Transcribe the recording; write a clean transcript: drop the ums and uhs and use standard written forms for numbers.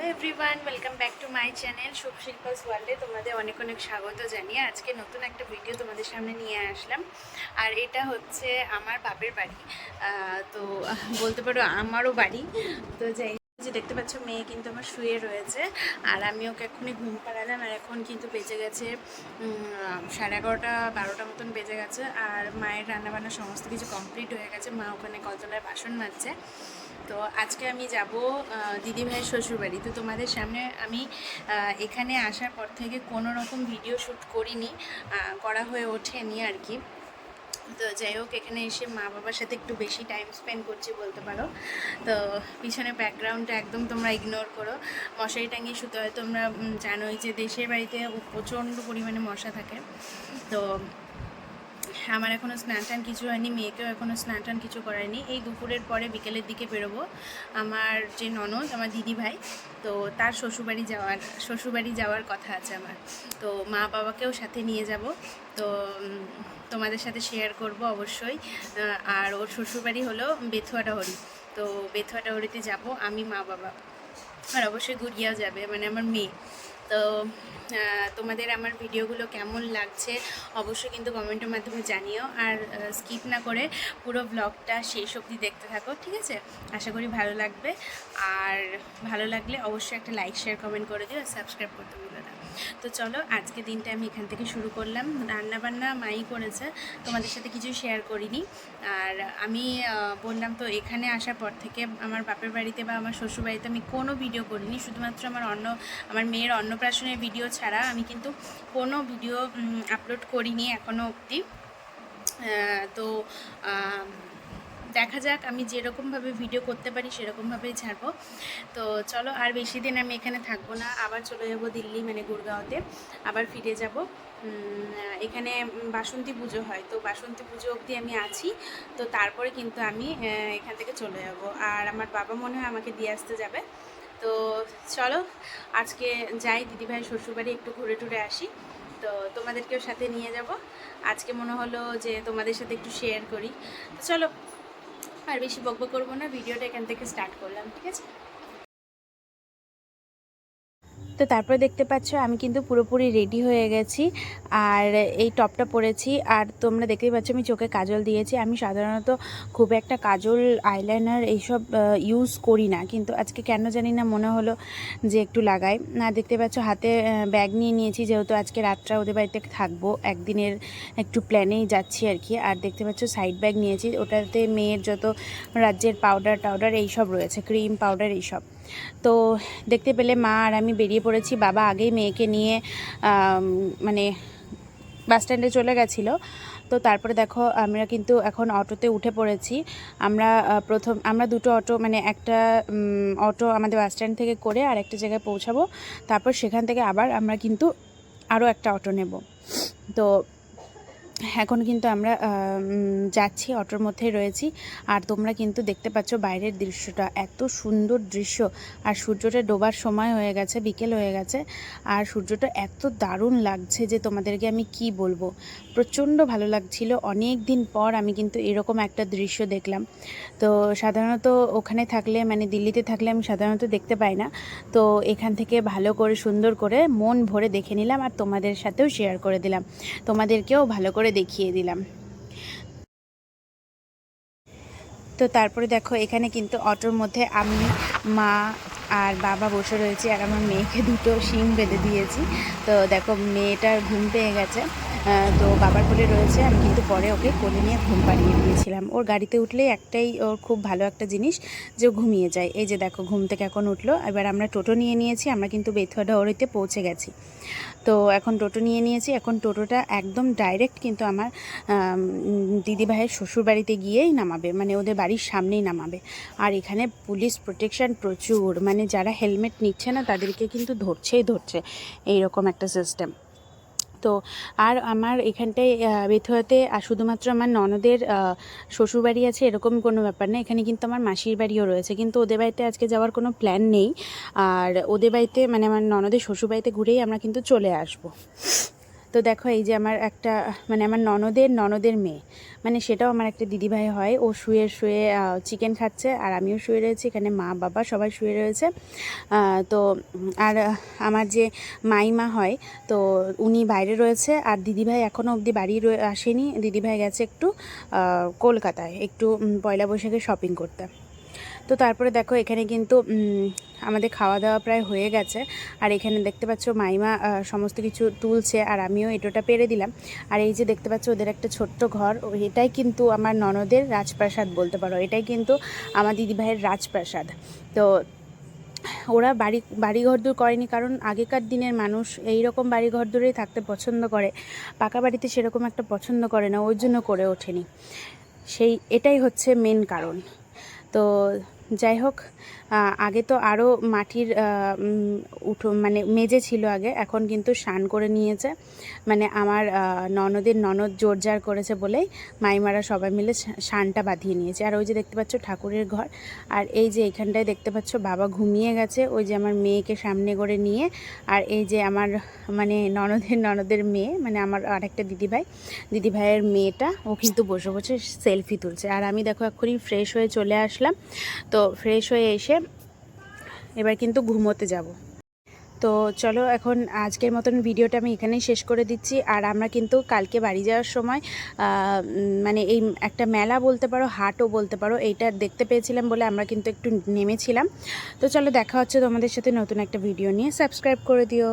Hello everyone, welcome back to my channel Shubho Shilpas ওয়ার্ল্ডে তোমাদের অনেক অনেক স্বাগত জানিয়ে আজকে নতুন একটা ভিডিও তোমাদের সামনে নিয়ে আসলাম। আর এটা হচ্ছে আমার বাপের বাড়ি, তো বলতে পারো আমারও বাড়ি। তো যাই যে দেখতে পাচ্ছ মেয়ে কিন্তু আমার শুয়ে রয়েছে, আর আমি ওকে এক্ষুনি ঘুম পাড়ালাম। আর এখন কিন্তু বেজে গেছে 11:30-12টা মতন বেজে গেছে। আর মায়ের রান্নাবান্না সমস্ত কিছু কমপ্লিট হয়ে গেছে, মা ওখানে কলতলায় বাসন মাজছে। তো আজকে আমি যাব দিদিভাইয়ের শ্বশুরবাড়ি। তো তোমাদের সামনে আমি এখানে আসার পর থেকে কোনো রকম ভিডিও শ্যুট করিনি, করা হয়ে ওঠেনি আর কি। তো যাই হোক, এখানে এসে মা বাবার সাথে একটু বেশি টাইম স্পেন্ড করছি বলতে পারো। তো পিছনে ব্যাকগ্রাউন্ডটা একদম তোমরা ইগনোর করো। মশারি টাঙিয়ে শুতে হয়, তোমরা জানোই যে দেশের বাড়িতে প্রচণ্ড পরিমাণে মশা থাকে। তো আমার এখনও স্নান টান কিছু হয়নি, মেয়েকেও এখনও স্নান টান কিছু করায়নি। এই দুপুরের পরে বিকেলের দিকে বেরোবো। আমার যে ননদ, আমার দিদি ভাই, তো তার শ্বশুরবাড়ি যাওয়ার কথা আছে আমার। তো মা বাবাকেও সাথে নিয়ে যাব। তো তোমাদের সাথে শেয়ার করব অবশ্যই। আর ওর শ্বশুরবাড়ি হলো বেথুয়াডাহরি। তো বেথুয়াডাহরিতে যাব আমি, মা বাবা, আর অবশ্যই গুড়িয়াও যাবে, মানে আমার মেয়ে। তো তোমাদের আমার ভিডিওগুলো কেমন লাগছে অবশ্যই কিন্তু কমেন্টের মাধ্যমে জানিও। আর স্কিপ না করে পুরো ব্লগটা শেষ অবধি দেখতে থাকো, ঠিক আছে? আশা করি ভালো লাগবে। আর ভালো লাগলে অবশ্যই একটা লাইক, শেয়ার, কমেন্ট করে দিও, আর সাবস্ক্রাইব করতে ভুলো না। তো চলো, আজকে দিনটা আমি এখান থেকে শুরু করলাম। রান্নাবান্না মাই করেছে, তোমাদের সাথে কিছু শেয়ার করিনি। আর আমি বললাম তো, এখানে আসার পর থেকে আমার বাপের বাড়িতে বা আমার শ্বশুরবাড়িতে আমি কোনো ভিডিও করিনি। শুধুমাত্র আমার মেয়ের অন্নপ্রাশনের ভিডিও ছাড়া আমি কিন্তু কোনো ভিডিও আপলোড করিনি এখনও অবধি। তো দেখা যাক, আমি যেরকমভাবে ভিডিও করতে পারি সেরকমভাবেই ছাড়বো। তো চলো, আর বেশি দিন আমি এখানে থাকবো না, আবার চলে যাব দিল্লি, মানে গুড়গাঁওতে আবার ফিরে যাব। এখানে বাসন্তী পুজো হয়, তো বাসন্তী পুজো অবধি আমি আছি। তো তারপরে কিন্তু আমি এখান থেকে চলে যাব। আর আমার বাবা মনে হয় আমাকে দিয়ে আসতে যাবে। তো চলো, আজকে যাই দিদিভাইয়ের শ্বশুরবাড়ি, একটু ঘুরে টুরে আসি। তো তোমাদেরকেও সাথে নিয়ে যাব। আজকে মনে হলো যে তোমাদের সাথে একটু শেয়ার করি। তো চলো, আর বেশি বকবক করবো না, ভিডিওটা এখান থেকে স্টার্ট করলাম, ঠিক আছে? তো তারপরে দেখতে পাচ্ছ আমি কিন্তু পুরোপুরি রেডি হয়ে গেছি, আর এই টপটা পরেছি। আর তোমরা দেখতেই পাচ্ছ আমি চোখে কাজল দিয়েছি। আমি সাধারণত খুব একটা কাজল, আইলাইনার এইসব ইউজ করি না, কিন্তু আজকে কেন জানি না মনে হলো যে একটু লাগাই। না, দেখতে পাচ্ছ হাতে ব্যাগ নিয়ে নিয়েছি, যেহেতু আজকে রাতটা ওদের বাড়িতে থাকবো, একদিনের একটু প্ল্যানেই যাচ্ছি আর কি। আর দেখতে পাচ্ছ সাইড ব্যাগ নিয়েছি, ওটাতে মেয়ের যত রাজ্যের পাউডার এইসব রয়েছে, ক্রিম পাউডার এইসব। তো দেখতে পেলে মা আর আমি বেরিয়ে পড়েছি। বাবা আগেই মেয়েকে নিয়ে মানে বাস স্ট্যান্ডে চলে গেছিলো। তো তারপরে দেখো আমরা কিন্তু এখন অটোতে উঠে পড়েছি। আমরা দুটো অটো, মানে একটা অটো আমাদের বাস স্ট্যান্ড থেকে করে আর একটা জায়গায় পৌঁছাবো। তারপর সেখান থেকে আবার আমরা কিন্তু আরও একটা অটো নেব। তো এখন কিন্তু আমরা যাচ্ছি, অটোর মধ্যেই রয়েছি। আর তোমরা কিন্তু দেখতে পাচ্ছ বাইরের দৃশ্যটা, এত সুন্দর দৃশ্য। আর সূর্যটা ডোবার সময় হয়ে গেছে, বিকেল হয়ে গেছে। আর সূর্যটা এত দারুণ লাগছে যে তোমাদেরকে আমি কি বলবো, প্রচণ্ড ভালো লাগছিল। অনেক দিন পর আমি কিন্তু এরকম একটা দৃশ্য দেখলাম। তো সাধারণত ওখানে থাকলে, মানে দিল্লিতে থাকলে আমি সাধারণত দেখতে পাই না। তো এখান থেকে ভালো করে সুন্দর করে মন ভরে দেখে নিলাম, আর তোমাদের সাথেও শেয়ার করে দিলাম, তোমাদেরকেও ভালো করে দেখিয়ে দিলাম। তো তারপরে দেখো এখানে কিন্তু অটোর মধ্যে আমি, মা আর বাবা বসে রয়েছি, আর আমার মেয়েকে দুটো শিং বেঁধে দিয়েছি। তো দেখো মেয়েটার ঘুম পেয়ে গেছে, তো বাবার কোলে রয়েছে। আমি কিন্তু পরে ওকে কোলে নিয়ে ঘুম পাড়িয়ে দিয়েছিলাম। ওর গাড়িতে উঠলেই একটাই ওর খুব ভালো একটা জিনিস, যে ও ঘুমিয়ে যায়। এই যে দেখো ঘুম থেকে এখন উঠলো। এবার আমরা টোটো নিয়ে নিয়েছি, আমরা কিন্তু বেথুয়াডাহরিতে পৌঁছে গেছি। তো এখন টোটো নিয়ে নিয়েছি, এখন টোটোটা একদম ডাইরেক্ট কিন্তু আমার দিদিভাইয়ের শ্বশুরবাড়িতে গিয়েই নামাবে, মানে ওদের বাড়ির সামনেই নামাবে। আর এখানে পুলিশ প্রোটেকশন প্রচুর, মানে যারা হেলমেট নিচ্ছে না তাদেরকে কিন্তু ধরছে, এইরকম একটা সিস্টেম। তো আর আমার এখানটায় বেথুয়াতে শুধুমাত্র আমার ননদের শ্বশুরবাড়ি আছে এরকম কোনো ব্যাপার না, এখানে কিন্তু আমার মাসির বাড়িও রয়েছে। কিন্তু ওদের বাড়িতে আজকে যাওয়ার কোনো প্ল্যান নেই। আর ওদের বাড়িতে, মানে আমার ননদের শ্বশুরবাড়িতে ঘুরেই আমরা কিন্তু চলে আসব। তো দেখো এই যে আমার একটা মানে আমার ননদের মেয়ে, মানে সেটাও আমার একটা দিদিভাই হয়, ও শুয়ে চিকেন খাচ্ছে আর আমিও শুয়ে রয়েছি এখানে, মা বাবা সবাই শুয়ে রয়েছে। তো আর আমার যে মাইমা হয় তো উনি বাইরে রয়েছে, আর দিদিভাই এখনও অবধি বাড়ি আসেনি। দিদিভাই গেছে একটু কলকাতায় একটু পয়লা বৈশাখে শপিং করতে। তো তারপরে দেখো এখানে কিন্তু আমাদের খাওয়া দাওয়া প্রায় হয়ে গেছে, আর এখানে দেখতে পাচ্ছ মাইমা সমস্ত কিছু তুলছে আর আমিও এটোটা পেরে দিলাম। আর এই যে দেখতে পাচ্ছ ওদের একটা ছোট্ট ঘর, এটাই কিন্তু আমার ননদের রাজপ্রাসাদ বলতে পারো, এটাই কিন্তু আমার দিদিভাইয়ের রাজপ্রাসাদ। তো ওরা বাড়িঘর দূর করেনি, কারণ আগেকার দিনের মানুষ এই রকম বাড়িঘর দূরেই থাকতে পছন্দ করে, পাকা বাড়িতে সেরকম একটা পছন্দ করে না, ওই জন্য করে ওঠেনি, এটাই হচ্ছে মেন কারণ। তো যাই হোক, আগে তো আরও মাটির মানে মেজে ছিল আগে, এখন কিন্তু স্নান করে নিয়েছে, মানে আমার ননদ জোরজার করেছে বলেই মাইমারা সবাই মিলে স্নানটা বাঁধিয়ে নিয়েছে। আর ওই যে দেখতে পাচ্ছ ঠাকুরের ঘর, আর এই যে এইখানটায় দেখতে পাচ্ছ বাবা ঘুমিয়ে গেছে, ওই যে আমার মেয়েকে সামনে করে নিয়ে। আর এই যে আমার মানে ননদের মেয়ে, মানে আমার আরেকটা দিদিভাইয়ের মেয়েটা, ও কিন্তু বসে বসে সেলফি তুলছে। আর আমি দেখো এক্ষুনি ফ্রেশ হয়ে চলে আসলাম। তো ফ্রেশ হয়ে এসে এবার কিন্তু ঘুমোতে যাব। তো চলো এখন আজকের মতন ভিডিওটা আমি এখানেই শেষ করে দিচ্ছি। আর আমরা কিন্তু কালকে বাড়ি যাওয়ার সময় মানে এই একটা মেলা বলতে পারো, হাটও বলতে পারো, এইটা দেখতে পেয়েছিলাম বলে আমরা কিন্তু একটু নেমেছিলাম। তো চলো দেখা হচ্ছে তোমাদের সাথে নতুন একটা ভিডিও নিয়ে, সাবস্ক্রাইব করে দিও।